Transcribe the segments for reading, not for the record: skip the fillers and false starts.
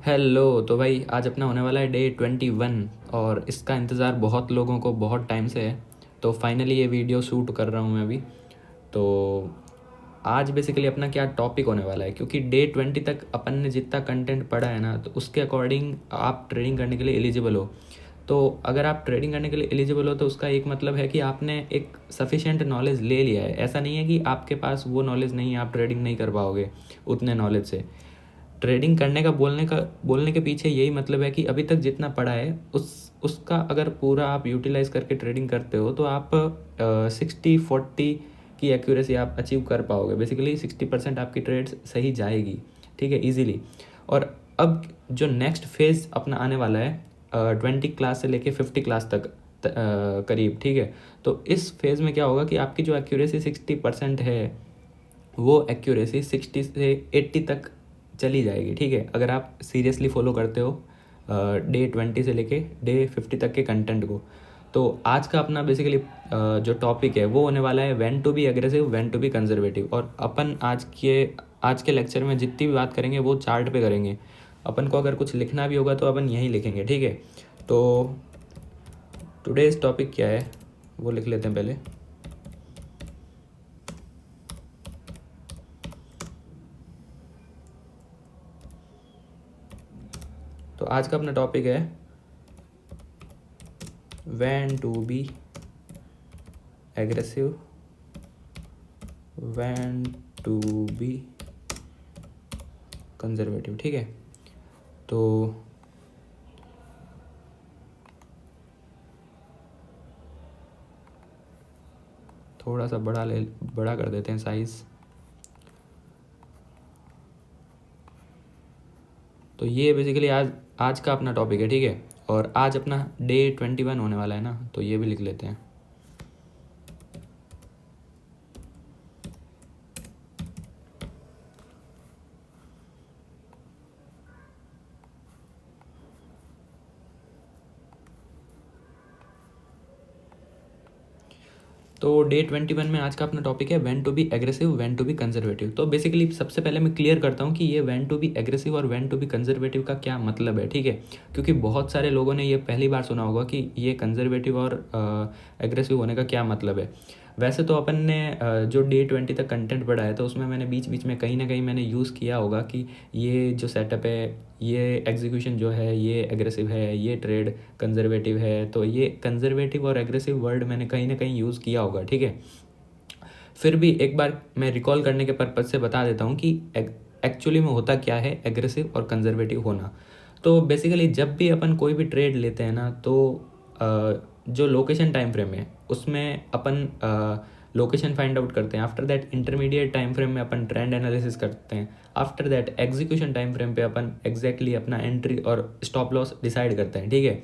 Hello. तो भाई आज अपना होने वाला है डे 21 और इसका इंतज़ार बहुत लोगों को बहुत टाइम से है। तो फाइनली ये वीडियो शूट कर रहा हूँ मैं अभी। तो आज बेसिकली अपना क्या टॉपिक होने वाला है, क्योंकि डे 20 तक अपन ने जितना कंटेंट पढ़ा है ना, तो उसके अकॉर्डिंग आप ट्रेडिंग करने के लिए एलिजिबल हो। तो अगर आप ट्रेडिंग करने के लिए एलिजिबल हो तो उसका एक मतलब है कि आपने एक सफिशेंट नॉलेज ले लिया है। ऐसा नहीं है कि आपके पास वो नॉलेज नहीं है, आप ट्रेडिंग नहीं कर पाओगे उतने नॉलेज से। ट्रेडिंग करने का बोलने के पीछे यही मतलब है कि अभी तक जितना पढ़ा है उसका अगर पूरा आप यूटिलाइज करके ट्रेडिंग करते हो तो आप 60-40 की एक्यूरेसी आप अचीव कर पाओगे। बेसिकली 60% आपकी ट्रेड्स सही जाएगी, ठीक है, इजीली। और अब जो नेक्स्ट फेज़ अपना आने वाला है 20 क्लास से लेके 50 क्लास तक करीब, ठीक है। तो इस फेज़ में क्या होगा कि आपकी जो एक्यूरेसी 60% है वो एक्यूरेसी 60 से 80 तक चली जाएगी, ठीक है, अगर आप सीरियसली फॉलो करते हो डे 20 से लेके डे 50 तक के कंटेंट को। तो आज का अपना बेसिकली जो टॉपिक है वो होने वाला है when to be aggressive, when to be conservative. और अपन आज के लेक्चर में जितनी भी बात करेंगे वो चार्ट पे करेंगे। अपन को अगर कुछ लिखना भी होगा तो अपन यहीं लिखेंगे, ठीक है। तो टुडेज टॉपिक क्या है वो लिख लेते हैं पहले। तो आज का अपना टॉपिक है when to be aggressive, when to be conservative, ठीक है। तो थोड़ा सा बड़ा कर देते हैं साइज़। तो ये बेसिकली आज का अपना टॉपिक है, ठीक है। और आज अपना डे 21 होने वाला है ना, तो ये भी लिख लेते हैं। तो डे 21 में आज का अपना टॉपिक है when to be aggressive, when to be conservative. तो बेसिकली सबसे पहले मैं क्लियर करता हूँ कि ये व्हेन टू बी एग्रेसिव और व्हेन टू बी कंजर्वेटिव का क्या मतलब है, ठीक है। क्योंकि बहुत सारे लोगों ने ये पहली बार सुना होगा कि ये कंजर्वेटिव और एग्रेसिव होने का क्या मतलब है। वैसे तो अपन ने जो डे 20 तक कंटेंट पढ़ा है तो उसमें मैंने बीच बीच में कहीं ना कहीं मैंने यूज़ किया होगा कि ये जो सेटअप है, ये एग्जीक्यूशन जो है ये एग्रेसिव है, ये ट्रेड कंजर्वेटिव है। तो ये कंजर्वेटिव और एग्रेसिव वर्ड मैंने कहीं ना कहीं यूज़ किया होगा, ठीक है। फिर भी एक बार मैं रिकॉल करने के पर्पज़ से बता देता हूँ कि एक्चुअली में होता क्या है एग्रेसिव और कंजर्वेटिव होना। तो बेसिकली जब भी अपन कोई भी ट्रेड लेते हैं ना, तो जो लोकेशन टाइम फ्रेम है उसमें अपन लोकेशन फाइंड आउट करते हैं। After that intermediate time frame में अपन ट्रेंड एनालिसिस करते हैं। After that execution time frame पे अपन एग्जैक्टली अपना एंट्री और स्टॉप लॉस डिसाइड करते हैं, ठीक है।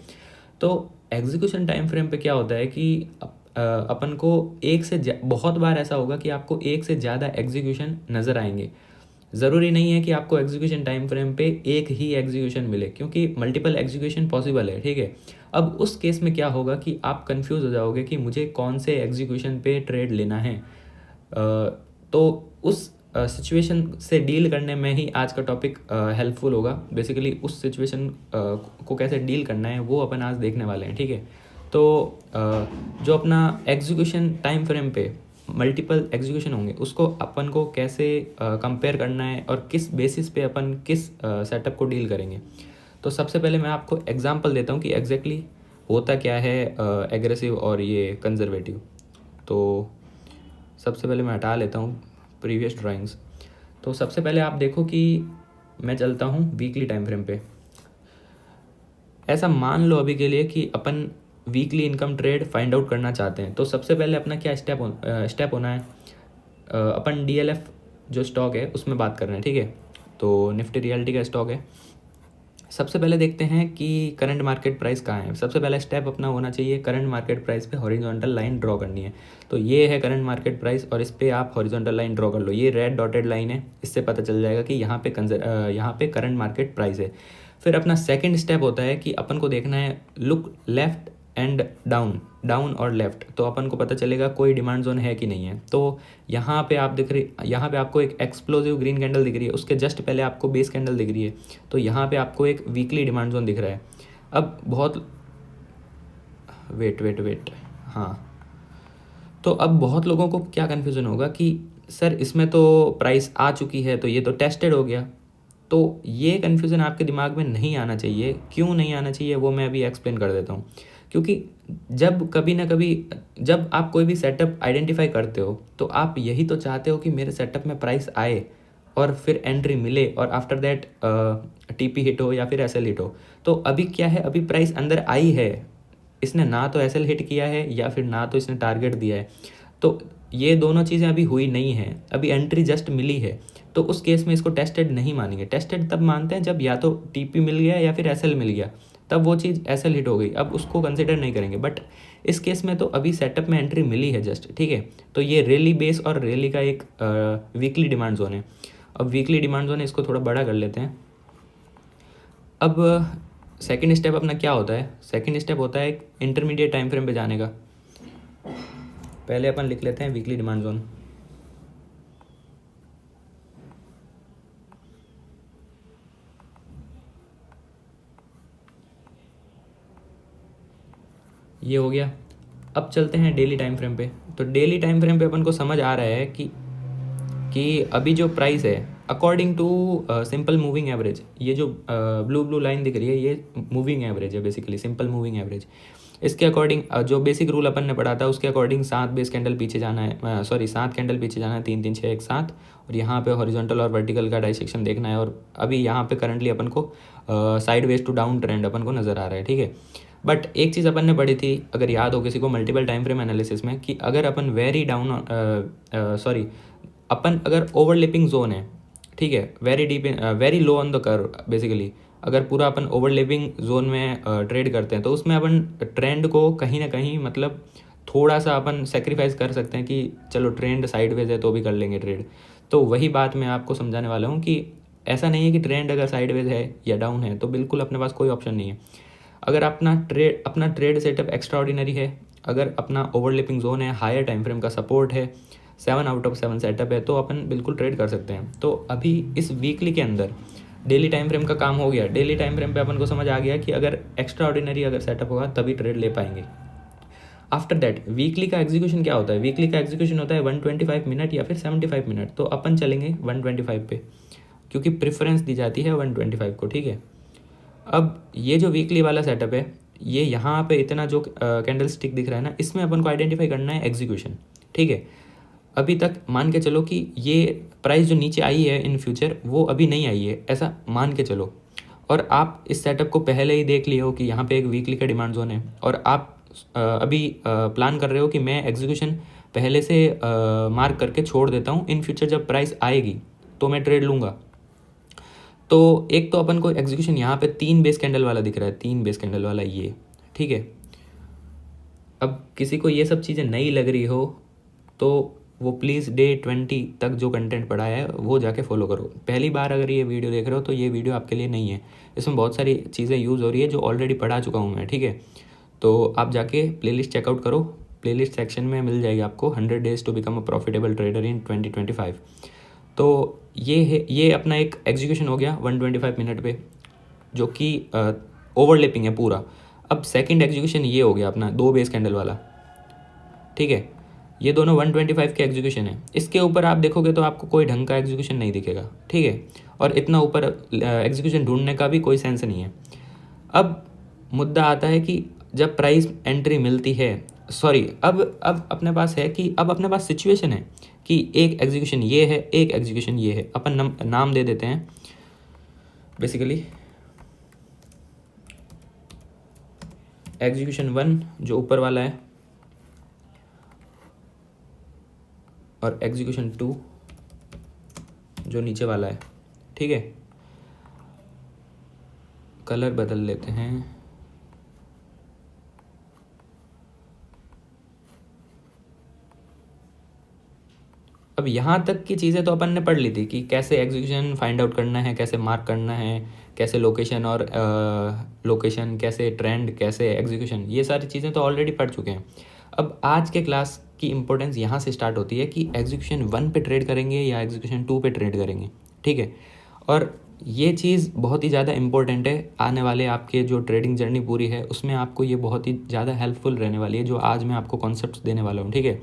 तो एग्जीक्यूशन टाइम फ्रेम पे क्या होता है कि अपन को बहुत बार ऐसा होगा कि आपको एक से ज़्यादा एग्जीक्यूशन नज़र आएंगे। ज़रूरी नहीं है कि आपको एग्जीक्यूशन टाइम फ्रेम पे एक ही एग्जीक्यूशन मिले, क्योंकि मल्टीपल एग्जीक्यूशन पॉसिबल है, ठीक है। अब उस केस में क्या होगा कि आप कंफ्यूज हो जाओगे कि मुझे कौन से एग्जीक्यूशन पे ट्रेड लेना है। तो उस सिचुएशन से डील करने में ही आज का टॉपिक हेल्पफुल होगा। बेसिकली उस सिचुएशन को कैसे डील करना है वो अपन आज देखने वाले हैं, ठीक है। तो जो अपना एग्जीक्यूशन टाइम फ्रेम पे मल्टीपल एग्जीक्यूशन होंगे उसको अपन को कैसे कंपेयर करना है और किस बेसिस पे अपन किस सेटअप को डील करेंगे। तो सबसे पहले मैं आपको एग्जांपल देता हूँ कि एग्जैक्टली होता क्या है एग्रेसिव और ये कंजर्वेटिव। तो सबसे पहले मैं हटा लेता हूँ प्रीवियस ड्राइंग्स। तो सबसे पहले आप देखो कि मैं चलता हूँ वीकली टाइम फ्रेम पे। ऐसा मान लो अभी के लिए कि अपन weekly income trade find out करना चाहते हैं। तो सबसे पहले अपना क्या स्टेप होना है, अपन डीएलएफ जो स्टॉक है उसमें बात कर रहे हैं, ठीक है। तो निफ्टी रियल्टी का स्टॉक है। सबसे पहले देखते हैं कि करंट मार्केट प्राइस कहाँ है। सबसे पहला स्टेप अपना होना चाहिए करंट मार्केट प्राइस पे हॉरिजॉन्टल लाइन ड्रॉ करनी है। तो ये है करंट मार्केट प्राइस और इस पर आप हॉरिजॉन्टल लाइन ड्रॉ कर लो। ये रेड डॉटेड लाइन है, इससे पता चल जाएगा कि यहाँ पे करंट मार्केट प्राइस है। फिर अपना सेकंड स्टेप होता है कि अपन को देखना है look left and down, down और लेफ्ट, तो अपन को पता चलेगा कोई डिमांड जोन है कि नहीं है। तो यहाँ पे आप दिख रही, यहाँ पे आपको एक एक्सप्लोसिव ग्रीन कैंडल दिख रही है, उसके जस्ट पहले आपको बेस कैंडल दिख रही है, तो यहाँ पे आपको एक वीकली डिमांड जोन दिख रहा है। अब बहुत वेट, हाँ, तो अब बहुत लोगों को क्या कन्फ्यूज़न होगा कि सर इसमें तो प्राइस आ चुकी है तो ये तो टेस्टेड हो गया। तो ये कन्फ्यूज़न आपके दिमाग में नहीं आना चाहिए। क्यों नहीं आना चाहिए वो मैं अभी एक्सप्लेन कर देता हूँ। क्योंकि जब कभी ना कभी जब आप कोई भी सेटअप आइडेंटिफाई करते हो तो आप यही तो चाहते हो कि मेरे सेटअप में प्राइस आए और फिर एंट्री मिले और आफ्टर दैट टीपी हिट हो या फिर एसएल हिट हो। तो अभी क्या है, अभी प्राइस अंदर आई है, इसने ना तो एसएल हिट किया है या फिर ना तो इसने टारगेट दिया है, तो ये दोनों चीज़ें अभी हुई नहीं हैं, अभी एंट्री जस्ट मिली है। तो उस केस में इसको टेस्टेड नहीं मानेंगे। टेस्टेड तब मानते हैं जब या तो टीपी मिल गया या फिर एसएल मिल गया, तब वो चीज़ एसएल हिट हो गई, अब उसको कंसिडर नहीं करेंगे। बट इस केस में तो अभी सेटअप में एंट्री मिली है जस्ट, ठीक है। तो ये रैली बेस और रैली का एक वीकली डिमांड जोन है। अब वीकली डिमांड जोन है, इसको थोड़ा बड़ा कर लेते हैं। अब सेकंड स्टेप अपना क्या होता है? सेकंड स्टेप होता है एक इंटरमीडिएट टाइम फ्रेम पे जाने का। पहले अपन लिख लेते हैं वीकली डिमांड जोन। ये हो गया। अब चलते हैं डेली टाइम फ्रेम पे। तो डेली टाइम फ्रेम पे अपन को समझ आ रहा है कि अभी जो प्राइस है according to simple moving average, ये जो ब्लू लाइन दिख रही है ये मूविंग एवरेज है, बेसिकली सिंपल मूविंग एवरेज। इसके अकॉर्डिंग जो बेसिक रूल अपन ने पढ़ा था उसके अकॉर्डिंग 7 बेस कैंडल पीछे जाना है, 7 कैंडल पीछे जाना है, 3 3 6 1 7, और यहाँ पे हॉरिजॉन्टल और वर्टिकल का डाइसेक्शन देखना है। और अभी यहाँ पे करंटली अपन को साइडवेज टू डाउन ट्रेंड अपन को नज़र आ रहा है, ठीक है। बट एक चीज़ अपन ने पढ़ी थी, अगर याद हो किसी को, मल्टीपल टाइम फ्रेम एनालिसिस में, कि अगर अपन वेरी डाउन अपन अगर ओवरलैपिंग जोन है, ठीक है, very deep very low on the curve, basically अगर पूरा अपन ओवरलैपिंग जोन में ट्रेड करते हैं तो उसमें अपन ट्रेंड को कहीं ना कहीं मतलब थोड़ा सा अपन सेक्रीफाइस कर सकते हैं कि चलो ट्रेंड साइडवेज है तो भी कर लेंगे ट्रेड। तो वही बात मैं आपको समझाने वाला हूँ कि ऐसा नहीं है कि ट्रेंड अगर साइडवेज है या डाउन है तो बिल्कुल अपने पास कोई ऑप्शन नहीं है। अगर अपना ट्रेड सेटअप एक्स्ट्रा ऑर्डिनरी है, अगर अपना ओवरलैपिंग जोन है, हायर टाइम फ्रेम का सपोर्ट है, 7 आउट ऑफ 7 सेटअप है, तो अपन बिल्कुल ट्रेड कर सकते हैं। तो अभी इस वीकली के अंदर डेली टाइम फ्रेम का काम हो गया। डेली टाइम फ्रेम पे अपन को समझ आ गया कि अगर एक्स्ट्रा ऑर्डिनरी अगर सेटअप होगा तभी ट्रेड ले पाएंगे। आफ्टर दैट वीकली का एग्जीक्यूशन क्या होता है? वीकली का एग्जीक्यूशन होता है 125 मिनट या फिर 75 मिनट। तो अपन चलेंगे 125 पे, क्योंकि प्रेफरेंस दी जाती है 125 को, ठीक है। अब ये जो वीकली वाला सेटअप है, ये यहाँ पे इतना जो कैंडल स्टिक दिख रहा है ना, इसमें अपन को आइडेंटिफाई करना है एग्जीक्यूशन, ठीक है। अभी तक मान के चलो कि ये प्राइस जो नीचे आई है इन फ्यूचर वो अभी नहीं आई है, ऐसा मान के चलो। और आप इस सेटअप को पहले ही देख लिए हो कि यहाँ पे एक वीकली का डिमांड जोन है, और आप अभी प्लान कर रहे हो कि मैं एग्जीक्यूशन पहले से मार्क करके छोड़ देता हूँ, इन फ्यूचर जब प्राइस आएगी तो मैं ट्रेड लूँगा। तो एक तो अपन को एग्जीक्यूशन यहाँ पे 3 बेस कैंडल वाला दिख रहा है, 3 बेस कैंडल वाला ये, ठीक है। अब किसी को ये सब चीज़ें नई लग रही हो तो वो प्लीज़ डे 20 तक जो कंटेंट पढ़ा है वो जाके फॉलो करो। पहली बार अगर ये वीडियो देख रहे हो तो ये वीडियो आपके लिए नहीं है, इसमें बहुत सारी चीज़ें यूज़ हो रही है जो ऑलरेडी पढ़ा चुका हूँ मैं, ठीक है। तो आप जाके प्लेलिस्ट चेकआउट करो, प्लेलिस्ट सेक्शन में मिल जाएगी आपको 100 days to become a profitable trader in 2025। तो ये अपना एक एग्जीक्यूशन हो गया 125 मिनट पे, जो कि ओवरलैपिंग है पूरा। अब सेकंड एग्जीक्यूशन ये हो गया अपना 2 बेस कैंडल वाला, ठीक है। ये दोनों 125 के एग्जीक्यूशन है। इसके ऊपर आप देखोगे तो आपको कोई ढंग का एग्जीक्यूशन नहीं दिखेगा, ठीक है। और इतना ऊपर एग्जीक्यूशन ढूंढने का भी कोई सेंस नहीं है। अब मुद्दा आता है कि जब प्राइस एंट्री मिलती है, अब अपने पास है कि अब अपने पास सिचुएशन है कि एक एग्जीक्यूशन ये है, एक एग्जीक्यूशन ये है। अपन नाम दे देते हैं बेसिकली एग्जीक्यूशन 1 जो ऊपर वाला है, और एग्जीक्यूशन 2 जो नीचे वाला है, ठीक है। कलर बदल लेते हैं। अब यहाँ तक की चीज़ें तो अपन ने पढ़ ली थी कि कैसे एग्जीक्यूशन फाइंड आउट करना है, कैसे मार्क करना है, कैसे लोकेशन और लोकेशन कैसे ट्रेंड कैसे एग्जीक्यूशन, ये सारी चीज़ें तो ऑलरेडी पढ़ चुके हैं। अब आज के क्लास की इंपॉर्टेंस यहाँ से स्टार्ट होती है कि एग्जीक्यूशन 1 पे ट्रेड करेंगे या एग्जीक्यूशन 2 पे ट्रेड करेंगे, ठीक है। और ये चीज़ बहुत ही ज़्यादा इंपॉर्टेंट है, आने वाले आपके जो ट्रेडिंग जर्नी पूरी है उसमें आपको ये बहुत ही ज़्यादा हेल्पफुल रहने वाली है, जो आज मैं आपको कॉन्सेप्ट्स देने वाला हूँ, ठीक है।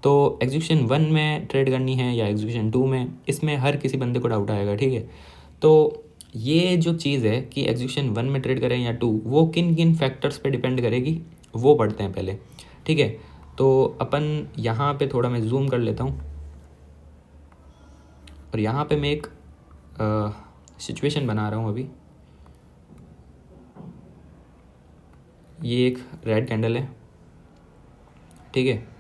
तो एग्जीक्यूशन 1 में ट्रेड करनी है या एग्जीक्यूशन 2 में, इसमें हर किसी बंदे को डाउट आएगा, ठीक है। तो ये जो चीज़ है कि एग्जीक्यूशन 1 में ट्रेड करें या 2, वो किन किन फैक्टर्स पे डिपेंड करेगी वो पढ़ते हैं पहले, ठीक है। तो अपन यहाँ पे थोड़ा मैं जूम कर लेता हूँ और यहाँ पे मैं एक सिचुएशन बना रहा हूँ अभी। ये एक रेड कैंडल है, ठीक है।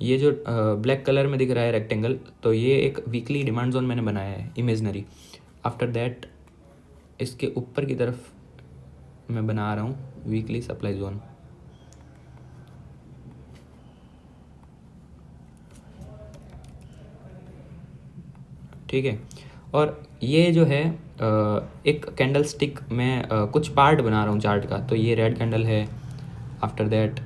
ये जो ब्लैक कलर में दिख रहा है रेक्टेंगल, तो ये एक वीकली डिमांड जोन मैंने बनाया है इमेजनरी। आफ्टर दैट इसके ऊपर की तरफ मैं बना रहा हूँ वीकली सप्लाई जोन, ठीक है। और ये जो है एक कैंडल स्टिक में कुछ पार्ट बना रहा हूँ चार्ट का। तो ये रेड कैंडल है। आफ्टर दैट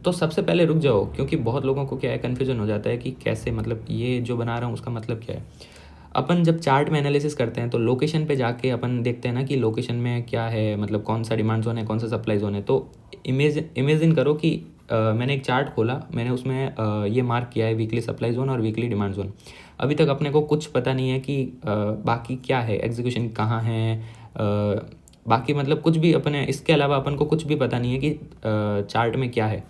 तो सबसे पहले रुक जाओ, क्योंकि बहुत लोगों को क्या है, कन्फ्यूजन हो जाता है कि कैसे, मतलब ये जो बना रहा हूँ उसका मतलब क्या है। अपन जब चार्ट में एनालिसिस करते हैं तो लोकेशन पे जाके अपन देखते हैं ना कि लोकेशन में क्या है, मतलब कौन सा डिमांड जोन है, कौन सा सप्लाई जोन है। तो इमेजिन करो कि मैंने एक चार्ट खोला, मैंने उसमें ये मार्क किया है वीकली सप्लाई जोन और वीकली डिमांड जोन। अभी तक अपने को कुछ पता नहीं है कि बाकी क्या है, एग्जीक्यूशन कहाँ है, बाकी मतलब कुछ भी अपने इसके अलावा अपन को कुछ भी पता नहीं है कि चार्ट में क्या है।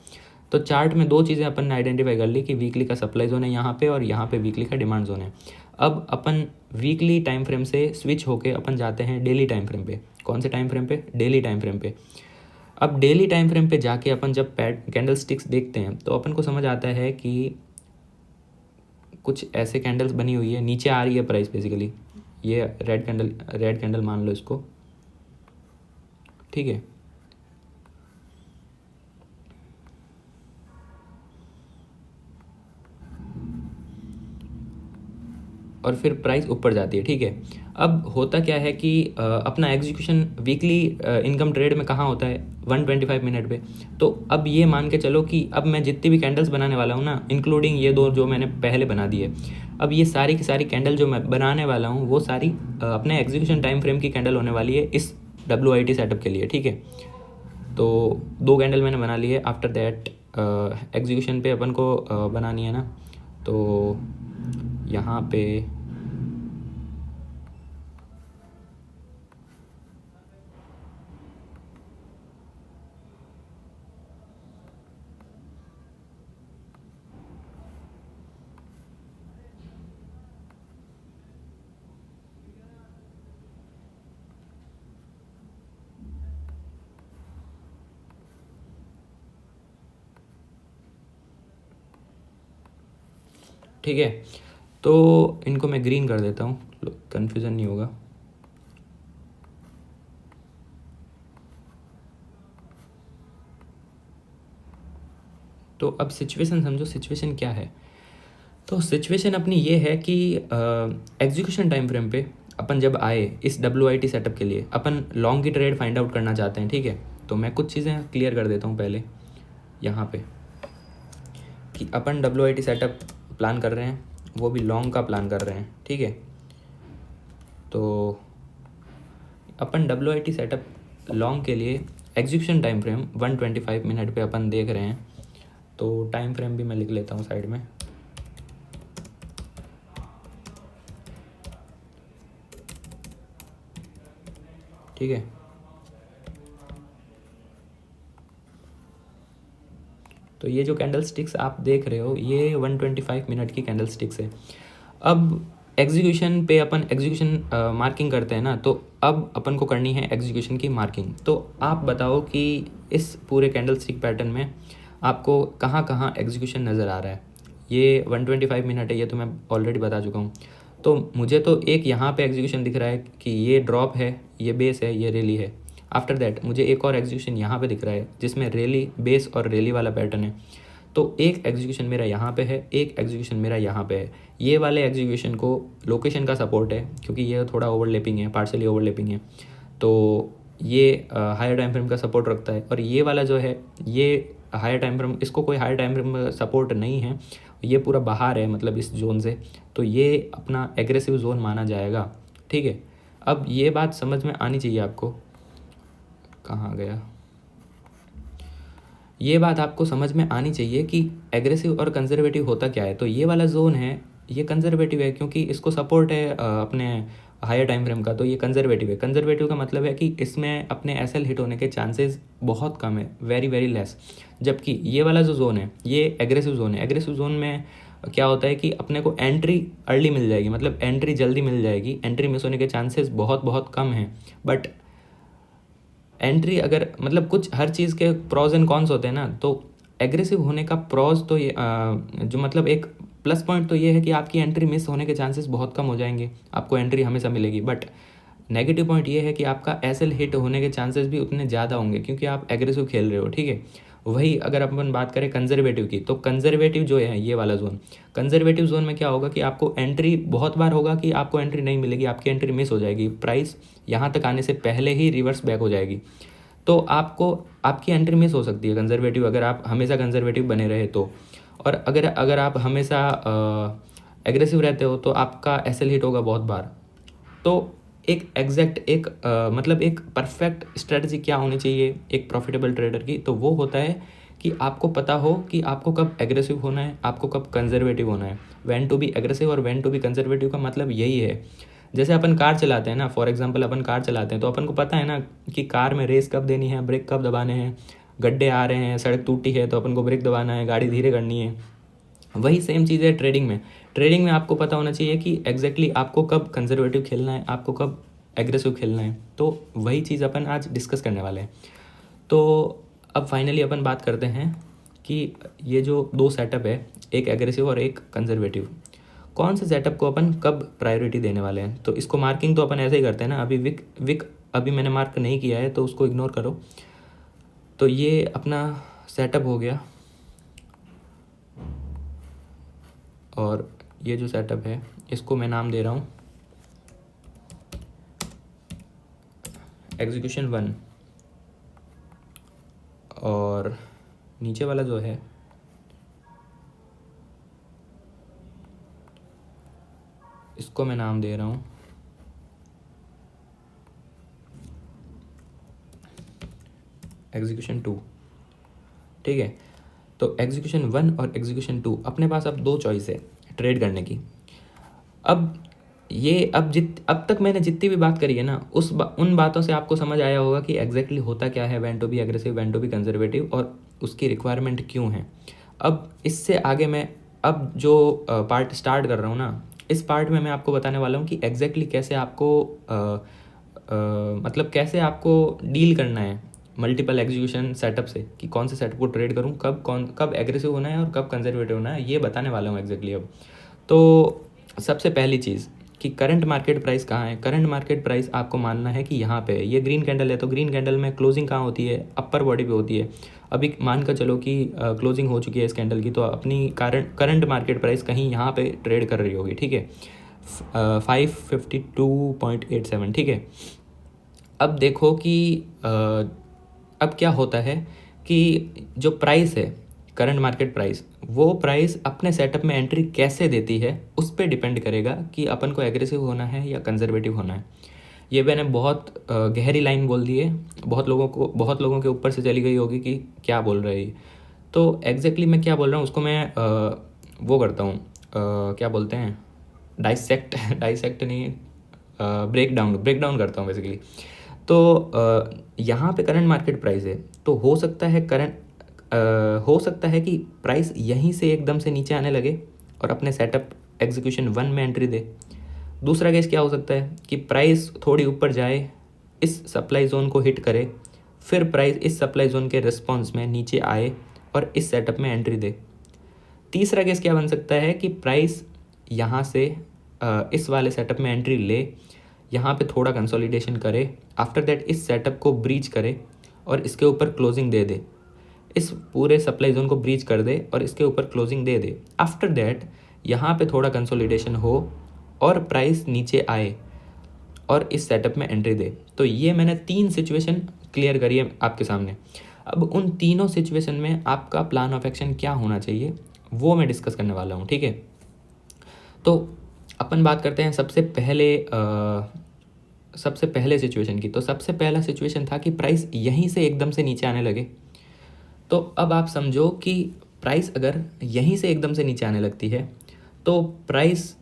तो चार्ट में दो चीज़ें अपन ने आइडेंटिफाई कर ली कि वीकली का सप्लाई जोन है यहाँ पे और यहाँ पे वीकली का डिमांड जोन है। अब अपन वीकली टाइम फ्रेम से स्विच होके अपन जाते हैं डेली टाइम फ्रेम पे। कौन से टाइम फ्रेम पे? डेली टाइम फ्रेम पे। अब डेली टाइम फ्रेम पे जाके अपन जब कैंडल स्टिक्स देखते हैं तो अपन को समझ आता है कि कुछ ऐसे कैंडल्स बनी हुई है, नीचे आ रही है प्राइस बेसिकली। ये रेड कैंडल मान लो इसको, ठीक है। और फिर प्राइस ऊपर जाती है, ठीक है। अब होता क्या है कि अपना एग्जीक्यूशन वीकली इनकम ट्रेड में कहाँ होता है? 125 मिनट पे। तो अब ये मान के चलो कि अब मैं जितनी भी कैंडल्स बनाने वाला हूँ ना, इंक्लूडिंग ये दो जो मैंने पहले बना दी है, अब ये सारी की सारी कैंडल जो मैं बनाने वाला हूँ वो सारी अपने एग्जीक्यूशन टाइम फ्रेम की कैंडल होने वाली है इस WIT सेटअप के लिए, ठीक है। तो दो कैंडल मैंने बना ली है। आफ्टर दैट एग्जीक्यूशन पे अपन को बनानी है ना, तो यहाँ पे ठीक है। तो इनको मैं ग्रीन कर देता हूँ, कन्फ्यूज़न नहीं होगा। तो अब सिचुएशन समझो, सिचुएशन क्या है। तो सिचुएशन अपनी ये है कि एग्जीक्यूशन टाइम फ्रेम पे अपन जब आए इस WIT सेटअप के लिए, अपन लॉन्ग की ट्रेड फाइंड आउट करना चाहते हैं, ठीक है। तो मैं कुछ चीज़ें क्लियर कर देता हूँ पहले यहाँ पे कि अपन WIT सेटअप प्लान कर रहे हैं, वो भी लॉन्ग का प्लान कर रहे हैं, ठीक है। तो अपन WIT सेटअप लॉन्ग के लिए एग्जीक्यूशन टाइम फ्रेम 125 मिनट पे अपन देख रहे हैं। तो टाइम फ्रेम भी मैं लिख लेता हूँ साइड में, ठीक है। तो ये जो कैंडल स्टिक्स आप देख रहे हो ये 125 मिनट की कैंडल स्टिक्स है। अब एग्जीक्यूशन पे अपन एग्जीक्यूशन मार्किंग करते हैं ना, तो अब अपन को करनी है एग्जीक्यूशन की मार्किंग। तो आप बताओ कि इस पूरे कैंडल स्टिक पैटर्न में आपको कहाँ कहाँ एग्जीक्यूशन नज़र आ रहा है। ये 125 मिनट है, ये तो मैं ऑलरेडी बता चुका हूँ। तो मुझे तो एक यहाँ पे एग्जीक्यूशन दिख रहा है कि ये ड्रॉप है, ये बेस है, ये रैली है। आफ्टर दैट मुझे एक और एग्जीक्यूशन यहाँ पे दिख रहा है जिसमें रैली, बेस और रैली वाला पैटर्न है। तो एक एग्जीक्यूशन मेरा यहाँ पे है, एक एग्जीक्यूशन मेरा यहाँ पे है। ये वाले एग्जीक्यूशन को लोकेशन का सपोर्ट है क्योंकि ये थोड़ा ओवरलैपिंग है, पार्शली ओवरलैपिंग है, तो ये हायर टाइम फ्रेम का सपोर्ट रखता है। और ये वाला जो है ये हायर टाइम फ्रेम, इसको कोई हायर टाइम फ्रेम का सपोर्ट नहीं है, ये पूरा बाहर है मतलब इस जोन से, तो ये अपना एग्रेसिव जोन माना जाएगा। ठीक है, अब ये बात समझ में आनी चाहिए आपको। कहाँ गया? ये बात आपको समझ में आनी चाहिए कि एग्रेसिव और कंजर्वेटिव होता क्या है। तो ये वाला जोन है, ये कंजर्वेटिव है क्योंकि इसको सपोर्ट है अपने हायर टाइम फ्रेम का, तो ये कंजर्वेटिव है। कंजर्वेटिव का मतलब है कि इसमें अपने एसएल हिट होने के चांसेस बहुत कम है, वेरी वेरी लेस। जबकि ये वाला जो जोन है ये एग्रेसिव जोन है। एग्रेसिव जोन में क्या होता है कि अपने को एंट्री अर्ली मिल जाएगी, मतलब एंट्री जल्दी मिल जाएगी, एंट्री मिस होने के चांसेस बहुत बहुत कम हैं। बट एंट्री अगर मतलब कुछ हर चीज़ के प्रॉज एंड कॉन्स होते हैं ना, तो एग्रेसिव होने का प्रॉज तो ये जो मतलब एक प्लस पॉइंट तो ये है कि आपकी एंट्री मिस होने के चांसेस बहुत कम हो जाएंगे, आपको एंट्री हमेशा मिलेगी। बट नेगेटिव पॉइंट ये है कि आपका एसएल हिट होने के चांसेस भी उतने ज़्यादा होंगे क्योंकि आप एग्रेसिव खेल रहे हो। ठीक है, वही अगर अपन बात करें कंजर्वेटिव की, तो कंजर्वेटिव जो है ये वाला जोन, कंजर्वेटिव जोन में क्या होगा कि आपको एंट्री बहुत बार होगा कि आपको एंट्री नहीं मिलेगी, आपकी एंट्री मिस हो जाएगी, प्राइस यहाँ तक आने से पहले ही रिवर्स बैक हो जाएगी। तो आपको आपकी एंट्री मिस हो सकती है कंजर्वेटिव, अगर आप हमेशा कंजर्वेटिव बने रहे तो। और अगर आप हमेशा एग्रेसिव रहते हो तो आपका एसएल हिट होगा बहुत बार। तो एक एग्जैक्ट एक मतलब एक परफेक्ट स्ट्रेटजी क्या होनी चाहिए एक प्रॉफिटेबल ट्रेडर की, तो वो होता है कि आपको पता हो कि आपको कब एग्रेसिव होना है, आपको कब कंजर्वेटिव होना है। व्हेन टू बी एग्रेसिव और व्हेन टू बी कंजर्वेटिव का मतलब यही है। जैसे अपन कार चलाते हैं ना, फॉर एग्जांपल अपन कार चलाते हैं तो अपन को पता है ना कि कार में रेस कब देनी है, ब्रेक कब दबाने हैं, गड्ढे आ रहे हैं, सड़क टूटी है तो अपन को ब्रेक दबाना है, गाड़ी धीरे करनी है। वही सेम चीज़ है ट्रेडिंग में। ट्रेडिंग में आपको पता होना चाहिए कि एग्जैक्टली आपको कब कंजर्वेटिव खेलना है, आपको कब एग्रेसिव खेलना है। तो वही चीज़ अपन आज डिस्कस करने वाले हैं। तो अब फाइनली अपन बात करते हैं कि ये जो दो सेटअप है, एक एग्रेसिव और एक कंजर्वेटिव, कौन से सेटअप को अपन कब प्रायोरिटी देने वाले हैं। तो इसको मार्किंग तो अपन ऐसे ही करते हैं ना, अभी विक अभी मैंने मार्क नहीं किया है तो उसको इग्नोर करो। तो ये अपना सेटअप हो गया, और ये जो सेटअप है इसको मैं नाम दे रहा हूँ एग्जीक्यूशन 1, और नीचे वाला जो है इसको मैं नाम दे रहा हूँ एग्जीक्यूशन 2। ठीक है, तो एग्जीक्यूशन 1 और एग्जीक्यूशन 2 अपने पास अब दो चॉइस है ट्रेड करने की। अब ये अब तक मैंने जितनी भी बात करी है ना, उन बातों से आपको समझ आया होगा कि एग्जैक्टली होता क्या है when to be aggressive, when to be conservative, और उसकी रिक्वायरमेंट क्यों है। अब इससे आगे मैं अब जो पार्ट स्टार्ट कर रहा हूँ ना, इस पार्ट में मैं आपको बताने वाला हूँ कि एग्जैक्टली कैसे आपको मतलब कैसे आपको डील करना है मल्टीपल एग्जीक्यूशन सेटअप से, कि कौन से सेटअप को ट्रेड करूँ, कब एग्रेसिव होना है और कब कंजर्वेटिव होना है, ये बताने वाला हूँ एग्जैक्टली अब। तो सबसे पहली चीज़ कि करंट मार्केट प्राइस कहाँ है। करंट मार्केट प्राइस आपको मानना है कि यहाँ पे है। ये ग्रीन कैंडल है तो ग्रीन कैंडल में क्लोजिंग कहाँ होती है, अपर बॉडी पे होती है। अभी मान कर चलो कि क्लोजिंग हो चुकी है इस कैंडल की, तो अपनी करंट मार्केट प्राइस कहीं यहाँ पे ट्रेड कर रही होगी। ठीक है, 552.87। ठीक है, अब देखो कि अब क्या होता है कि जो प्राइस है करंट मार्केट प्राइस, वो प्राइस अपने सेटअप में एंट्री कैसे देती है उस पर डिपेंड करेगा कि अपन को एग्रेसिव होना है या कंजर्वेटिव होना है। ये मैंने बहुत गहरी लाइन बोल दी है, बहुत लोगों के ऊपर से चली गई होगी कि क्या बोल रहे हैं। तो एग्जैक्टली मैं क्या बोल रहा हूँ उसको मैं वो करता हूँ, क्या बोलते हैं, डाइसेक्ट नहीं, ब्रेक डाउन करता हूँ बेसिकली। तो यहाँ पे करंट मार्केट प्राइस है, तो हो सकता है कि प्राइस यहीं से एकदम से नीचे आने लगे और अपने सेटअप एग्जीक्यूशन 1 में एंट्री दे। दूसरा केस क्या हो सकता है कि प्राइस थोड़ी ऊपर जाए, इस सप्लाई जोन को हिट करे, फिर प्राइस इस सप्लाई जोन के रिस्पॉन्स में नीचे आए और इस सेटअप में एंट्री दे। तीसरा केस क्या बन सकता है कि प्राइस यहाँ से इस वाले सेटअप में एंट्री ले, यहाँ पे थोड़ा कंसोलिडेशन करे, आफ्टर दैट इस सेटअप को ब्रीच करे और इसके ऊपर क्लोजिंग दे दे, इस पूरे सप्लाई जोन को ब्रीच कर दे और इसके ऊपर closing they they. After that यहाँ पे थोड़ा कंसोलिडेशन हो और प्राइस नीचे आए और इस सेटअप में एंट्री दे। तो ये मैंने 3 सिचुएशन क्लियर करी है आपके सामने। अब उन तीनों सिचुएशन में आपका प्लान ऑफ एक्शन क्या होना चाहिए वो मैं डिस्कस करने वाला हूँ, ठीक है। तो अपन बात करते हैं सबसे पहले सिचुएशन की। तो सबसे पहला सिचुएशन था कि प्राइस यहीं से एकदम से नीचे आने लगे। तो अब आप समझो कि प्राइस अगर यहीं से एकदम से नीचे आने लगती है तो प्राइस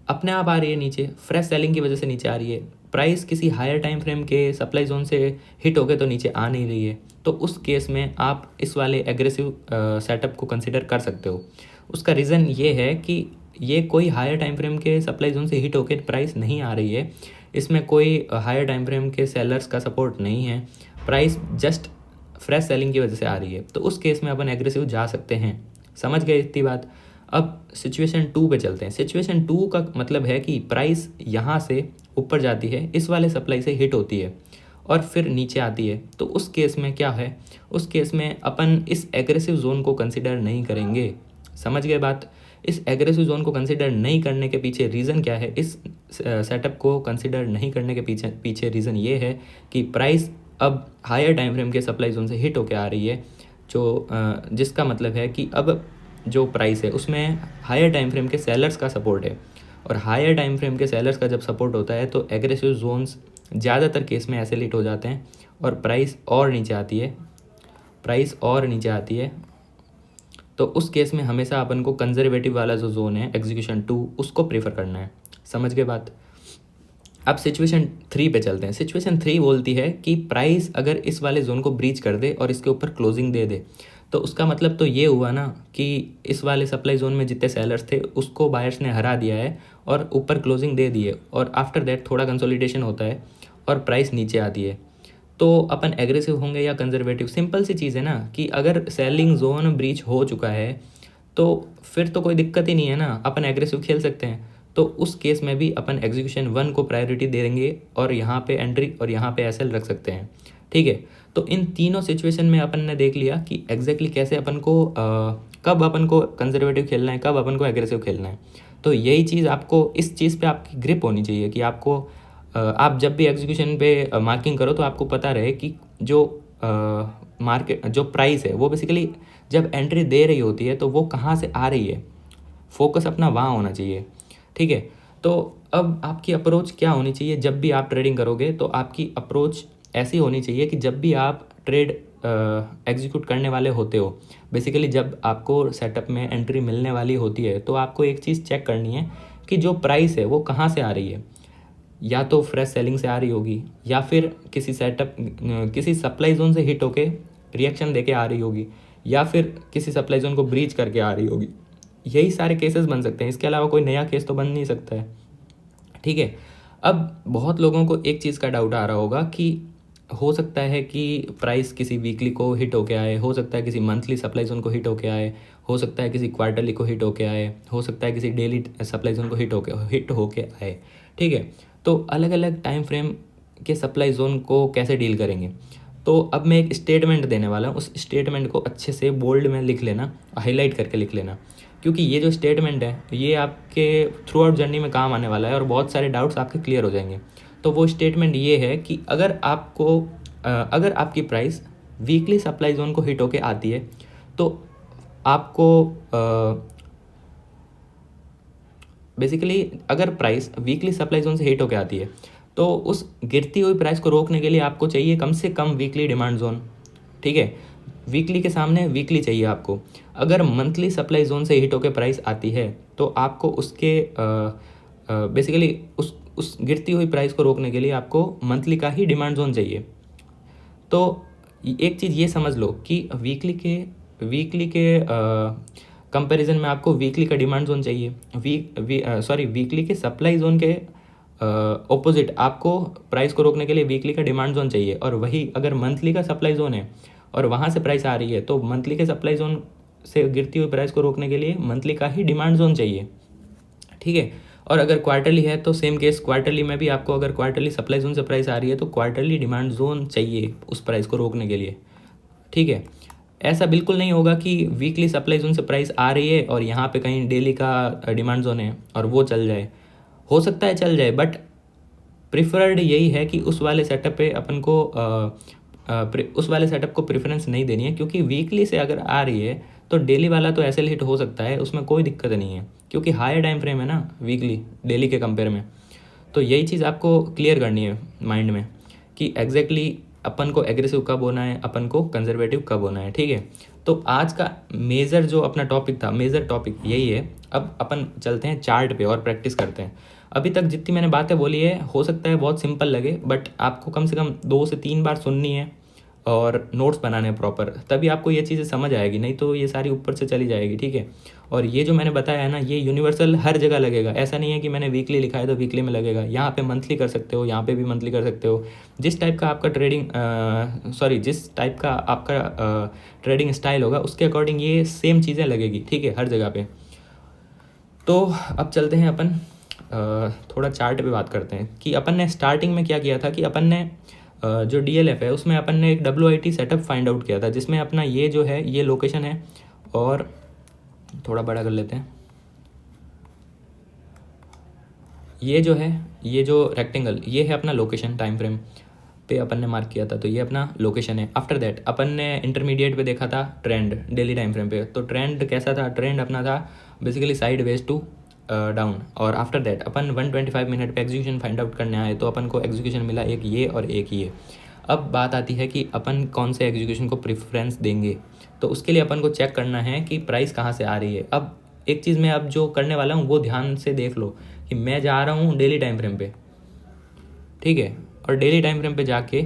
अपने आप आ रही है नीचे, फ्रेश सेलिंग की वजह से नीचे आ रही है। प्राइस किसी हायर टाइम फ्रेम के सप्लाई जोन से हिट होकर तो नीचे आ नहीं रही है। तो उस केस में आप इस वाले एग्रेसिव सेटअप को कंसिडर कर सकते हो। उसका रीज़न ये है कि ये कोई हायर टाइम फ्रेम के सप्लाई जोन से हिट होकर प्राइस नहीं आ रही है, इसमें कोई हायर टाइम फ्रेम के सेलर्स का सपोर्ट नहीं है, प्राइस जस्ट फ्रेश सेलिंग की वजह से आ रही है। तो उस केस में अपन एग्रेसिव जा सकते हैं। समझ गए इतनी बात। अब सिचुएशन 2 पे चलते हैं। सिचुएशन 2 का मतलब है कि प्राइस यहाँ से ऊपर जाती है, इस वाले सप्लाई से हिट होती है और फिर नीचे आती है। तो उस केस में क्या है, उस केस में अपन इस एग्रेसिव जोन को कंसिडर नहीं करेंगे। समझ गए बात। इस एग्रेसिव जोन को कंसिडर नहीं करने के पीछे रीज़न क्या है, इस सेटअप को कंसिडर नहीं करने के पीछे रीज़न ये है कि प्राइस अब हायर टाइम फ्रेम के सप्लाई जोन से हिट होकर आ रही है, जो जिसका मतलब है कि अब जो प्राइस है उसमें हायर टाइम फ्रेम के सेलर्स का सपोर्ट है। और हायर टाइम फ्रेम के सेलर्स का जब सपोर्ट होता है तो एग्रेसिव जोन्स ज़्यादातर केस में एसिलेट हो जाते हैं और प्राइस और नीचे आती है। तो उस केस में हमेशा अपन को कंजर्वेटिव वाला जो जोन है एग्जीक्यूशन 2 उसको प्रेफर करना है। समझ गए बात। अब सिचुएशन 3 पे चलते हैं। सिचुएशन 3 बोलती है कि प्राइस अगर इस वाले जोन को ब्रीच कर दे और इसके ऊपर क्लोजिंग दे दे, तो उसका मतलब तो ये हुआ ना कि इस वाले सप्लाई जोन में जितने सेलर्स थे उसको बायर्स ने हरा दिया है और ऊपर क्लोजिंग दे दी है और आफ्टर दैट थोड़ा कंसोलिडेशन होता है और प्राइस नीचे आती है। तो अपन एग्रेसिव होंगे या कंजर्वेटिव? सिंपल सी चीज़ है ना कि अगर सेलिंग जोन ब्रीच हो चुका है तो फिर तो कोई दिक्कत ही नहीं है ना, अपन एग्रेसिव खेल सकते हैं। तो उस केस में भी अपन एग्जीक्यूशन 1 को प्रायोरिटी दे देंगे और यहाँ पे एंट्री और यहाँ पे एसएल रख सकते हैं, ठीक है। तो इन तीनों सिचुएशन में अपन ने देख लिया कि एग्जैक्टली कैसे अपन को कब अपन को कंजर्वेटिव खेलना है, कब अपन को एग्रेसिव खेलना है। तो यही चीज़ आपको, इस चीज़ पे आपकी ग्रिप होनी चाहिए कि आपको आप जब भी एग्जीक्यूशन पे मार्किंग करो तो आपको पता रहे कि जो मार्केट जो प्राइस है वो बेसिकली जब एंट्री दे रही होती है तो वो कहाँ से आ रही है, फोकस अपना वहाँ होना चाहिए, ठीक है। तो अब आपकी अप्रोच क्या होनी चाहिए जब भी आप ट्रेडिंग करोगे? तो आपकी अप्रोच ऐसी होनी चाहिए कि जब भी आप ट्रेड एग्जीक्यूट करने वाले होते हो, बेसिकली जब आपको सेटअप में एंट्री मिलने वाली होती है तो आपको एक चीज़ चेक करनी है कि जो प्राइस है वो कहाँ से आ रही है। या तो फ्रेश सेलिंग से आ रही होगी या फिर किसी सप्लाई जोन से हिट होके रिएक्शन देके आ रही होगी या फिर किसी सप्लाई जोन को ब्रीच करके आ रही होगी। यही सारे केसेस बन सकते हैं, इसके अलावा कोई नया केस तो बन नहीं सकता है, ठीक है। अब बहुत लोगों को एक चीज़ का डाउट आ रहा होगा कि हो सकता है कि प्राइस किसी वीकली को हिट होके आए, हो सकता है किसी मंथली सप्लाई जोन को हिट होके आए, हो सकता है किसी क्वार्टरली को हिट होके आए, हो सकता है किसी डेली सप्लाई जोन को हिट होके आए, ठीक है। तो अलग अलग टाइम फ्रेम के सप्लाई जोन को कैसे डील करेंगे? तो अब मैं एक स्टेटमेंट देने वाला हूँ, उस स्टेटमेंट को अच्छे से बोल्ड में लिख लेना, हाईलाइट करके लिख लेना, क्योंकि ये जो स्टेटमेंट है ये आपके थ्रू आउट जर्नी में काम आने वाला है और बहुत सारे डाउट्स आपके क्लियर हो जाएंगे। तो वो स्टेटमेंट ये है कि अगर आपकी प्राइस वीकली सप्लाई जोन को हिट होके आती है तो आपको बेसिकली अगर प्राइस वीकली सप्लाई जोन से हिट होके आती है तो उस गिरती हुई प्राइस को रोकने के लिए आपको चाहिए कम से कम वीकली डिमांड जोन, ठीक है। वीकली के सामने वीकली चाहिए आपको। अगर मंथली सप्लाई जोन से हिट होकर प्राइस आती है तो आपको उसके बेसिकली उस गिरती हुई प्राइस को रोकने के लिए आपको मंथली का ही डिमांड जोन चाहिए। तो एक चीज़ ये समझ लो कि वीकली के कंपैरिजन में आपको वीकली का डिमांड जोन चाहिए, वीकली के सप्लाई जोन के ऑपोजिट आपको प्राइस को रोकने के लिए वीकली का डिमांड जोन चाहिए। और वही अगर मंथली का सप्लाई जोन है और वहाँ से प्राइस आ रही है तो मंथली के सप्लाई जोन से गिरती हुई प्राइस को रोकने के लिए मंथली का ही डिमांड जोन चाहिए, ठीक है। और अगर क्वार्टरली है तो सेम केस, क्वार्टरली में भी आपको अगर क्वार्टरली सप्लाई जोन से प्राइस आ रही है तो क्वार्टरली डिमांड जोन चाहिए उस प्राइस को रोकने के लिए, ठीक है। ऐसा बिल्कुल नहीं होगा कि वीकली सप्लाई जोन से प्राइस आ रही है और यहाँ पे कहीं डेली का डिमांड जोन है और वो चल जाए। हो सकता है चल जाए, बट प्रिफर्ड यही है कि उस वाले सेटअप पे अपन को उस वाले सेटअप को प्रेफरेंस नहीं देनी है, क्योंकि वीकली से अगर आ रही है तो डेली वाला तो ऐसे हिट हो सकता है, उसमें कोई दिक्कत नहीं है, क्योंकि हायर टाइम फ्रेम है ना वीकली डेली के कंपेयर में। तो यही चीज़ आपको क्लियर करनी है माइंड में कि एग्जैक्टली अपन को एग्रेसिव कब होना है, अपन को कंजर्वेटिव कब होना है, ठीक है। तो आज का मेजर जो अपना टॉपिक था, मेजर टॉपिक यही है। अब अपन चलते हैं चार्ट पे और प्रैक्टिस करते हैं। अभी तक जितनी मैंने बातें बोली है हो सकता है बहुत सिंपल लगे, बट आपको कम से कम 2 से 3 बार सुननी है और नोट्स बनाने हैं प्रॉपर, तभी आपको ये चीज़ें समझ आएगी, नहीं तो ये सारी ऊपर से चली जाएगी, ठीक है। और ये जो मैंने बताया है ना, ये यूनिवर्सल हर जगह लगेगा। ऐसा नहीं है कि मैंने वीकली लिखा है तो वीकली में लगेगा, यहाँ पे मंथली कर सकते हो, यहाँ पे भी मंथली कर सकते हो। जिस टाइप का आपका ट्रेडिंग स्टाइल होगा उसके अकॉर्डिंग ये सेम चीज़ें लगेगी, ठीक है, हर जगह पे। तो अब चलते हैं अपन थोड़ा चार्ट पे बात करते हैं कि अपन ने स्टार्टिंग में क्या किया था कि अपन ने जो DLF है उसमें अपन ने एक WIT सेटअप फाइंड आउट किया था, जिसमें अपना ये जो है ये लोकेशन है, और थोड़ा बड़ा कर लेते हैं, ये जो है ये जो रेक्टेंगल ये है अपना लोकेशन, टाइम फ्रेम पे अपन ने मार्क किया था, तो ये अपना लोकेशन है। आफ्टर दैट अपन ने इंटरमीडिएट पे देखा था ट्रेंड डेली टाइम फ्रेम पे, तो ट्रेंड कैसा था, ट्रेंड अपना था basically sideways to down. और आफ्टर दैट अपन 125 मिनट पे एग्जीक्यूशन फाइंड आउट करने आए, तो अपन को एग्जीक्यूशन मिला एक ये और एक ये। अब बात आती है कि अपन कौन से एग्जीक्यूशन को प्रेफरेंस देंगे, तो उसके लिए अपन को चेक करना है कि प्राइस कहाँ से आ रही है। अब एक चीज़ मैं अब जो करने वाला हूँ वो ध्यान से देख लो कि मैं जा रहा हूँ डेली टाइम फ्रेम पे, ठीक है, और डेली टाइम फ्रेम पे जाके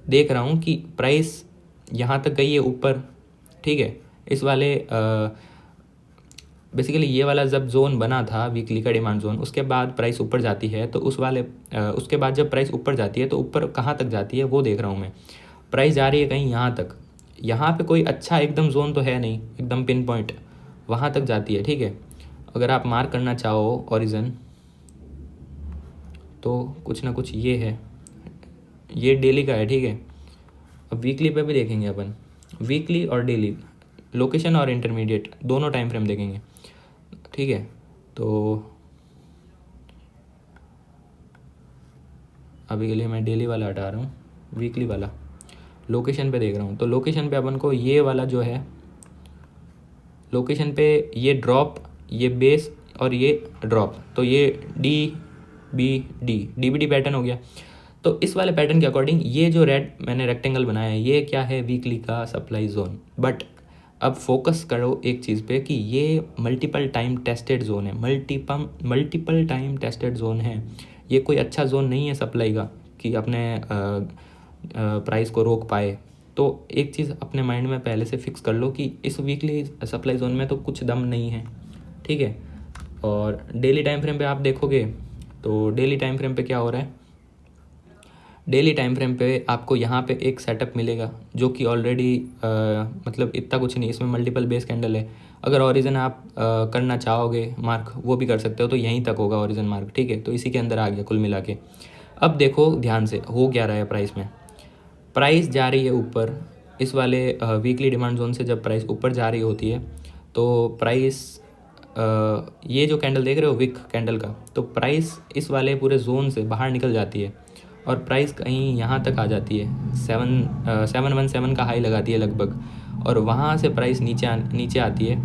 देख रहा हूँ कि प्राइस यहाँ तक गई है ऊपर, ठीक है। इस वाले बेसिकली ये वाला जब जोन बना था वीकली का डिमांड जोन, उसके बाद प्राइस ऊपर जाती है, तो उसके बाद जब प्राइस ऊपर जाती है तो ऊपर कहाँ तक जाती है वो देख रहा हूँ मैं। प्राइस जा रही है कहीं यहाँ तक, यहाँ पे कोई अच्छा एकदम जोन तो है नहीं, एकदम पिन पॉइंट वहाँ तक जाती है, ठीक है। अगर आप मार्क करना चाहो ओरिजिन तो कुछ ना कुछ ये है, ये डेली का है, ठीक है। अब वीकली पे भी देखेंगे अपन, वीकली और डेली, लोकेशन और इंटरमीडिएट दोनों टाइम फ्रेम देखेंगे, ठीक है। तो अभी के लिए मैं डेली वाला हटा रहा हूँ, वीकली वाला लोकेशन पे देख रहा हूँ। तो लोकेशन पे अपन को ये वाला जो है, लोकेशन पे ये ड्रॉप, ये बेस और ये ड्रॉप, तो ये DBD पैटर्न हो गया। तो इस वाले पैटर्न के अकॉर्डिंग ये जो रेड मैंने रेक्टेंगल बनाया है ये क्या है, वीकली का सप्लाई जोन। बट अब फोकस करो एक चीज़ पे कि ये मल्टीपल टाइम टेस्टेड जोन है, मल्टीपल टाइम टेस्टेड जोन है। ये कोई अच्छा जोन नहीं है सप्लाई का कि अपने प्राइस को रोक पाए। तो एक चीज़ अपने माइंड में पहले से फिक्स कर लो कि इस वीकली सप्लाई जोन में तो कुछ दम नहीं है, ठीक है। और डेली टाइम फ्रेम पे आप देखोगे तो डेली टाइम फ्रेम पे क्या हो रहा है, डेली टाइम फ्रेम पे आपको यहाँ पे एक सेटअप मिलेगा जो कि ऑलरेडी मतलब इतना कुछ नहीं, इसमें मल्टीपल बेस कैंडल है। अगर ओरिजिन आप करना चाहोगे मार्क वो भी कर सकते हो, तो यहीं तक होगा ओरिजिन मार्क, ठीक है। तो इसी के अंदर आ गया कुल मिला के। अब देखो ध्यान से हो क्या रहा है प्राइस में, प्राइस जा रही है ऊपर, इस वाले वीकली डिमांड जोन से जब प्राइस ऊपर जा रही होती है तो प्राइस ये जो कैंडल देख रहे हो विक कैंडल का, तो प्राइस इस वाले पूरे जोन से बाहर निकल जाती है और प्राइस कहीं यहाँ तक आ जाती है, 717 का हाई लगाती है लगभग, और वहाँ से प्राइस नीचे आती है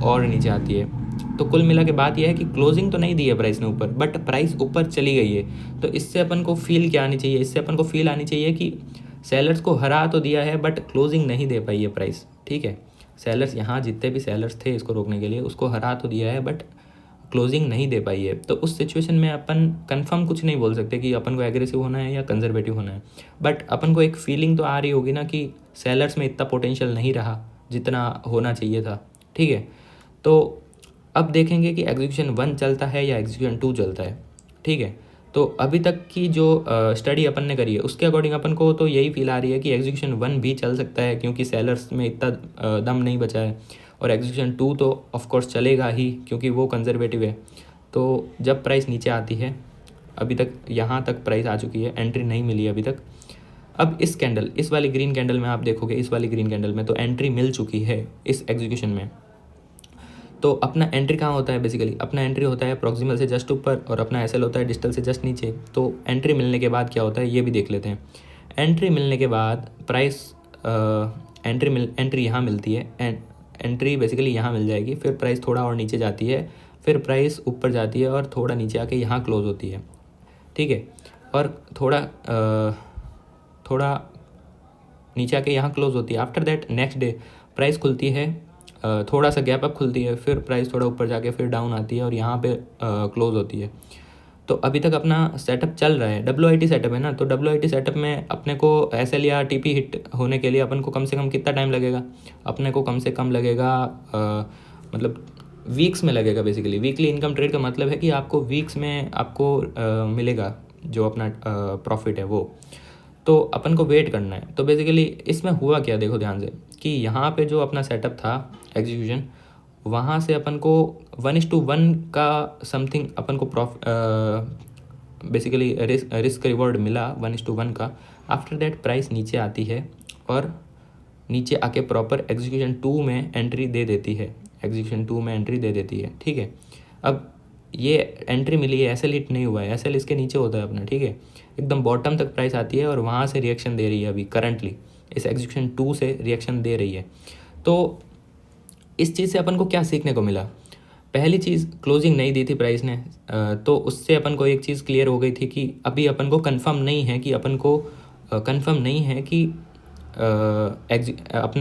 और नीचे आती है। तो कुल मिला के बात यह है कि क्लोजिंग तो नहीं दी है प्राइस ने ऊपर, बट प्राइस ऊपर चली गई है। तो इससे अपन को फील क्या आनी चाहिए, इससे अपन को फील आनी चाहिए कि सेलर्स को हरा तो दिया है बट क्लोजिंग नहीं दे पाई है प्राइस, ठीक है। सेलर्स यहाँ जितने भी सेलर्स थे इसको रोकने के लिए उसको हरा तो दिया है बट क्लोजिंग नहीं दे पाई है। तो उस सिचुएशन में अपन कंफर्म कुछ नहीं बोल सकते कि अपन को एग्रेसिव होना है या कंजर्वेटिव होना है, बट अपन को एक फीलिंग तो आ रही होगी ना कि सेलर्स में इतना पोटेंशियल नहीं रहा जितना होना चाहिए था, ठीक है। तो अब देखेंगे कि एग्जीक्यूशन 1 चलता है या एग्जीक्यूशन 2 चलता है, ठीक है। तो अभी तक की जो स्टडी अपन ने करी है उसके अकॉर्डिंग अपन को तो यही फील आ रही है कि एग्जीक्यूशन 1 भी चल सकता है, क्योंकि सेलर्स में इतना दम नहीं बचा है, और एग्जीक्यूशन 2 तो ऑफकोर्स चलेगा ही क्योंकि वो कंजर्वेटिव है। तो जब प्राइस नीचे आती है, अभी तक यहाँ तक प्राइस आ चुकी है, एंट्री नहीं मिली अभी तक। अब इस कैंडल, इस वाली ग्रीन कैंडल में आप देखोगे, इस वाली ग्रीन कैंडल में तो एंट्री मिल चुकी है इस एग्जीक्यूशन में। तो अपना एंट्री कहाँ होता है? बेसिकली अपना एंट्री होता है प्रॉक्सिमल से जस्ट ऊपर, और अपना एसएल होता है डिस्टल से जस्ट नीचे। तो एंट्री मिलने के बाद क्या होता है ये भी देख लेते हैं। एंट्री मिलने के बाद प्राइस एंट्री यहाँ मिलती है, एंट्री बेसिकली यहाँ मिल जाएगी, फिर प्राइस थोड़ा और नीचे जाती है, फिर प्राइस ऊपर जाती है और थोड़ा नीचे आके यहाँ क्लोज होती है, ठीक है। और थोड़ा नीचे आके यहाँ क्लोज होती है। After that next day price खुलती है, थोड़ा सा गैप अप खुलती है, फिर प्राइस थोड़ा ऊपर जाके फिर डाउन आती है और यहाँ पे क्लोज होती है। तो अभी तक अपना सेटअप चल रहा है, WIT सेटअप है ना। तो WIT सेटअप में अपने को SL या TP हिट होने के लिए अपन को कम से कम कितना टाइम लगेगा? अपने को कम से कम लगेगा मतलब वीक्स में लगेगा। बेसिकली वीकली इनकम ट्रेड का मतलब है कि आपको वीक्स में आपको मिलेगा जो अपना प्रॉफिट है वो। तो अपन को वेट करना है। तो बेसिकली इसमें हुआ क्या, देखो ध्यान से, कि यहाँ पे जो अपना सेटअप था एग्जीक्यूशन, वहाँ से अपन को 1:1 का समथिंग अपन को बेसिकली रिस्क रिवॉर्ड मिला 1:1 का। आफ्टर दैट प्राइस नीचे आती है और नीचे आके प्रॉपर एग्जीक्यूशन 2 में एंट्री दे देती है, एग्जीक्यूशन 2 में एंट्री दे देती है, ठीक है। अब ये एंट्री मिली है, एसएल हिट नहीं हुआ है, एसएल इसके नीचे होता है अपना, ठीक है। एकदम बॉटम तक प्राइस आती है और वहाँ से रिएक्शन दे रही है, अभी करंटली इस एग्जीक्यूशन 2 से रिएक्शन दे रही है। तो इस चीज़ से अपन को क्या सीखने को मिला? पहली चीज़, क्लोजिंग नहीं दी थी प्राइस ने, तो उससे अपन को एक चीज़ क्लियर हो गई थी कि अभी अपन को कंफर्म नहीं है कि अपने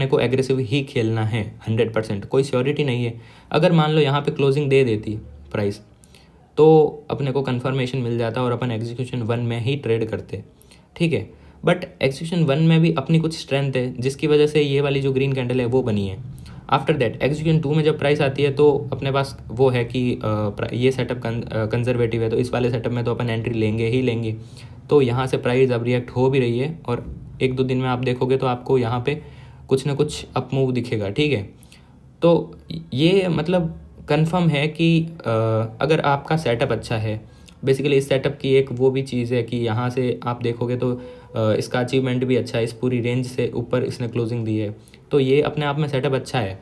को एग्रेसिव ही खेलना है 100%, कोई श्योरिटी नहीं है। अगर मान लो यहाँ पे क्लोजिंग दे देती प्राइस, तो अपने को कंफर्मेशन मिल जाता और अपन एग्जीक्यूशन 1 में ही ट्रेड करते, ठीक है। बट एग्जीक्यूशन 1 में भी अपनी कुछ स्ट्रेंथ है जिसकी वजह से ये वाली जो ग्रीन कैंडल है वो बनी है। आफ्टर दैट एग्जीक्यूशन 2 में जब प्राइस आती है तो अपने पास वो है कि ये सेटअप कंजर्वेटिव है, तो इस वाले सेटअप में तो अपन एंट्री लेंगे ही लेंगे। तो यहाँ से प्राइस अब रिएक्ट हो भी रही है और 1-2 दिन में आप देखोगे तो आपको यहाँ पे कुछ ना कुछ अप मूव दिखेगा, ठीक है। तो ये मतलब कंफर्म है कि अगर आपका सेटअप अच्छा है, बेसिकली इस सेटअप की एक वो भी चीज़ है कि यहाँ से आप देखोगे तो इसका अचीवमेंट भी अच्छा है, इस पूरी रेंज से ऊपर इसने क्लोजिंग दी है, तो ये अपने आप में सेटअप अच्छा है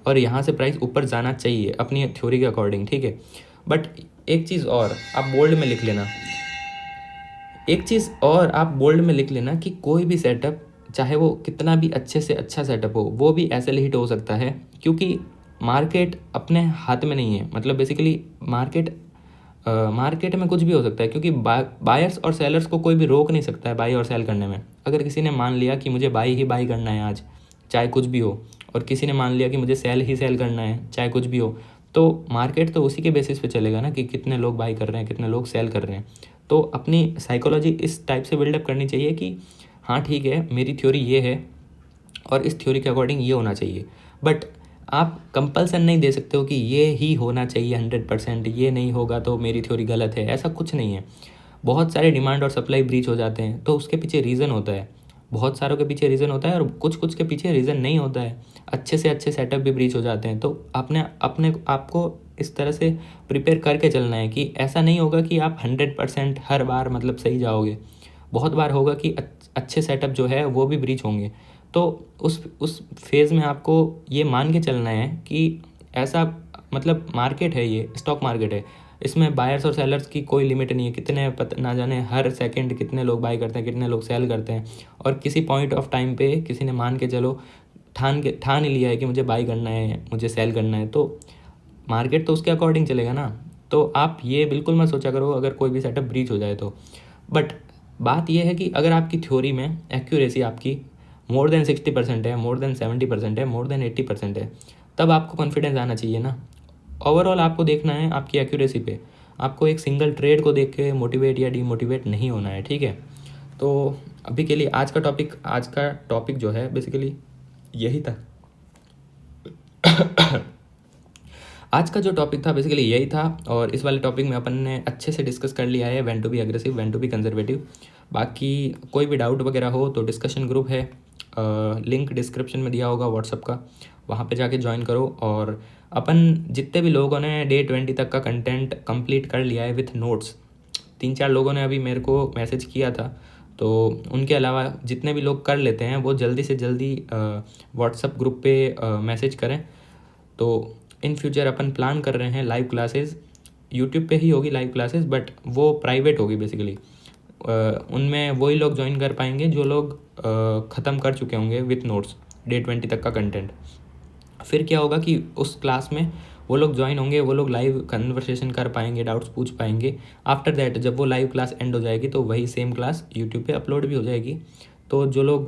और यहाँ से प्राइस ऊपर जाना चाहिए अपनी थ्योरी के अकॉर्डिंग, ठीक है। बट एक चीज़ और आप बोल्ड में लिख लेना, कि कोई भी सेटअप चाहे वो कितना भी अच्छे से अच्छा सेटअप हो, वो भी ऐसे हिट हो सकता है, क्योंकि मार्केट अपने हाथ में नहीं है। मतलब बेसिकली मार्केट में कुछ भी हो सकता है, क्योंकि बायर्स और सेलर्स को कोई भी रोक नहीं सकता है बाई और सेल करने में। अगर किसी ने मान लिया कि मुझे बाई करना है आज, चाहे कुछ भी हो, और किसी ने मान लिया कि मुझे सेल करना है, चाहे कुछ भी हो, तो मार्केट तो उसी के बेसिस पे चलेगा ना, कि कितने लोग बाई कर रहे हैं, कितने लोग सेल कर रहे हैं। तो अपनी साइकोलॉजी इस टाइप से बिल्डअप करनी चाहिए कि हाँ ठीक है, मेरी थ्योरी ये है और इस थ्योरी के अकॉर्डिंग ये होना चाहिए। बट आप कंपल्सन नहीं दे सकते हो कि ये ही होना चाहिए 100%, ये नहीं होगा तो मेरी थ्योरी गलत है, ऐसा कुछ नहीं है। बहुत सारे डिमांड और सप्लाई ब्रीच हो जाते हैं, तो उसके पीछे रीज़न होता है, बहुत सारों के पीछे रीज़न होता है, और कुछ के पीछे रीज़न नहीं होता है। अच्छे से अच्छे सेटअप भी ब्रीच हो जाते हैं। तो अपने आपको इस तरह से प्रिपेयर करके चलना है कि ऐसा नहीं होगा कि आप 100% हर बार मतलब सही जाओगे। बहुत बार होगा कि अच्छे सेटअप जो है वो भी ब्रीच होंगे। तो उस फेज़ में आपको ये मान के चलना है कि ऐसा मतलब मार्केट है, ये स्टॉक मार्केट है, इसमें बायर्स और सेलर्स की कोई लिमिट नहीं है। कितने ना जाने हर सेकंड कितने लोग बाय करते हैं, कितने लोग सेल करते हैं, और किसी पॉइंट ऑफ टाइम पे किसी ने मान के चलो ठान ही लिया है कि मुझे बाय करना है, मुझे सेल करना है, तो मार्केट तो उसके अकॉर्डिंग चलेगा ना। तो आप ये बिल्कुल मत सोचा करो अगर कोई भी सेटअप ब्रीच हो जाए तो। बट बात यह है कि अगर आपकी थ्योरी में एक्यूरेसी आपकी मोर देन 60% है, मोर देन 70% है, मोर देन 80% है, तब आपको कॉन्फिडेंस आना चाहिए ना। ओवरऑल आपको देखना है आपकी एक्यूरेसी पे, आपको एक सिंगल ट्रेड को देख के मोटिवेट या डीमोटिवेट नहीं होना है, ठीक है। तो अभी के लिए आज का टॉपिक जो है बेसिकली यही था। आज का जो टॉपिक था बेसिकली यही था, और इस वाले टॉपिक में अपन ने अच्छे से डिस्कस कर लिया है when to be aggressive, when to be conservative. बाकी कोई भी डाउट वगैरह हो तो डिस्कशन ग्रुप है, लिंक डिस्क्रिप्शन में दिया होगा व्हाट्सअप का, वहाँ पे जाके ज्वाइन करो। और अपन जितने भी लोगों ने डे 20 तक का कंटेंट कंप्लीट कर लिया है विथ नोट्स, 3-4 लोगों ने अभी मेरे को मैसेज किया था, तो उनके अलावा जितने भी लोग कर लेते हैं वो जल्दी से जल्दी व्हाट्सअप ग्रुप पे मैसेज करें। तो इन फ्यूचर अपन प्लान कर रहे हैं लाइव क्लासेस, यूट्यूब पे ही होगी लाइव क्लासेस, बट वो प्राइवेट होगी बेसिकली। उनमें वही लोग ज्वाइन कर पाएंगे जो लोग ख़त्म कर चुके होंगे विथ नोट्स डे 20 तक का कंटेंट। फिर क्या होगा कि उस क्लास में वो लोग ज्वाइन होंगे, वो लोग लाइव कन्वर्सेशन कर पाएंगे, डाउट्स पूछ पाएंगे। आफ्टर दैट जब वो लाइव क्लास एंड हो जाएगी तो वही सेम क्लास यूट्यूब पे अपलोड भी हो जाएगी। तो जो लोग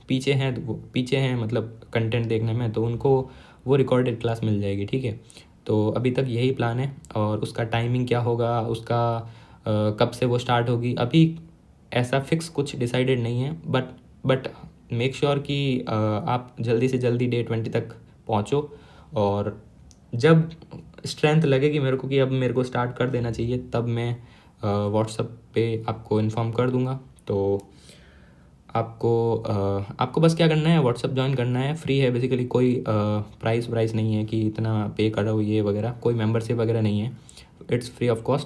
पीछे हैं मतलब कंटेंट देखने में, तो उनको वो रिकॉर्डेड क्लास मिल जाएगी, ठीक है। तो अभी तक यही प्लान है, और उसका टाइमिंग क्या होगा, उसका कब से वो स्टार्ट होगी, अभी ऐसा फिक्स कुछ डिसाइडेड नहीं है। बट मेक श्योर कि आप जल्दी से जल्दी डे 20 तक पहुँचो, और जब स्ट्रेंथ लगेगी मेरे को कि अब मेरे को स्टार्ट कर देना चाहिए, तब मैं व्हाट्सएप पे आपको इन्फॉर्म कर दूंगा। तो आपको बस क्या करना है, व्हाट्सअप ज्वाइन करना है, फ्री है बेसिकली, कोई प्राइस नहीं है कि इतना पे करो ये वगैरह, कोई मेंबरशिप वगैरह नहीं है, इट्स फ्री ऑफ कॉस्ट।